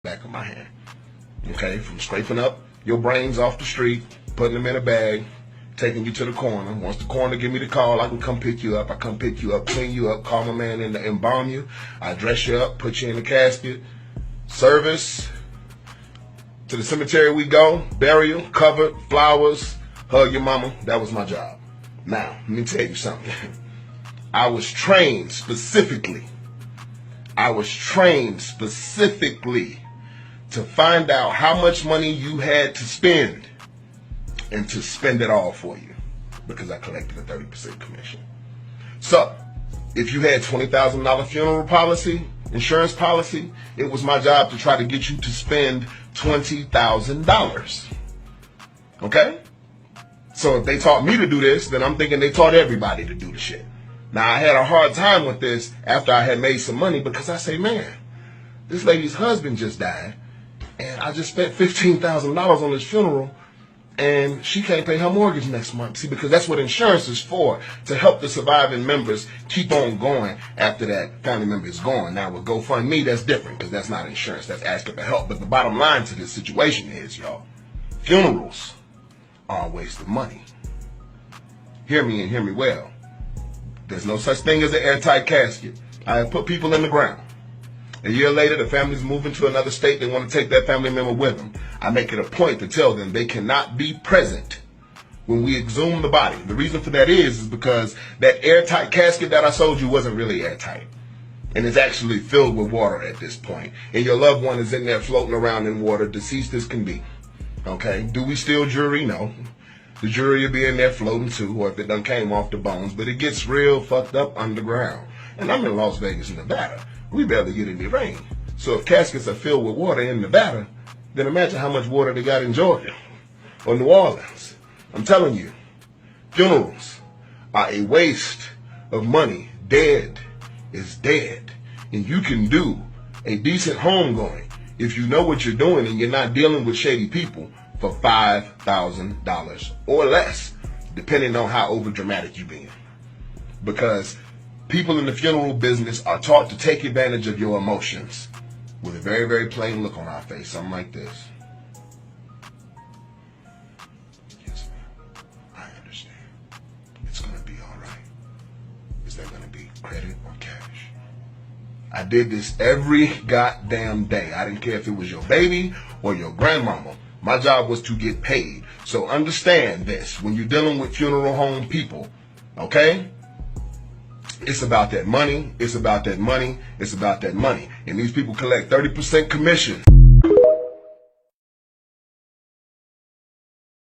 back of my hand. Okay, from scraping up your brains off the street, putting them in a bag, taking you to the coroner. Once the coroner give me the call, I can come pick you up. I come pick you up, clean you up, call my man in to embalm you. I dress you up, put you in the casket, service. To the cemetery we go, burial, covered, flowers, hug your mama. That was my job. Now, let me tell you something. I was trained specifically to find out how much money you had to spend and to spend it all for you, because I collected a 30% commission. So, if you had $20,000 funeral policy, insurance policy, it was my job to try to get you to spend $20,000. Okay? So if they taught me to do this, then I'm thinking they taught everybody to do the shit. Now, I had a hard time with this after I had made some money, because I say, man, this lady's husband just died, and I just spent $15,000 on this funeral, and she can't pay her mortgage next month. See, because that's what insurance is for, to help the surviving members keep on going after that family member is gone. Now, with GoFundMe, that's different, because that's not insurance. That's asking for help. But the bottom line to this situation is, y'all, funerals are a waste of money. Hear me and hear me well. There's no such thing as an airtight casket. I have put people in the ground. A year later, the family's moving to another state. They want to take that family member with them. I make it a point to tell them they cannot be present when we exhume the body. The reason for that is because that airtight casket that I sold you wasn't really airtight. And it's actually filled with water at this point. And your loved one is in there floating around in water, deceased as can be. Okay? Do we steal jewelry? No. The jewelry will be in there floating too, or if it done came off the bones. But it gets real fucked up underground. And I'm in Las Vegas, Nevada. We barely get any rain. So if caskets are filled with water in Nevada, then imagine how much water they got in Georgia or New Orleans. I'm telling you, funerals are a waste of money. Dead is dead. And you can do a decent homegoing if you know what you're doing and you're not dealing with shady people for $5,000 or less, depending on how overdramatic you're being. Because people in the funeral business are taught to take advantage of your emotions with a very, very plain look on our face, something like this. Yes, ma'am, I understand. It's going to be all right. Is there going to be credit or cash? I did this every goddamn day. I didn't care if it was your baby or your grandmama. My job was to get paid. So understand this when you're dealing with funeral home people, okay? It's about that money. It's about that money. It's about that money. And these people collect 30% commission.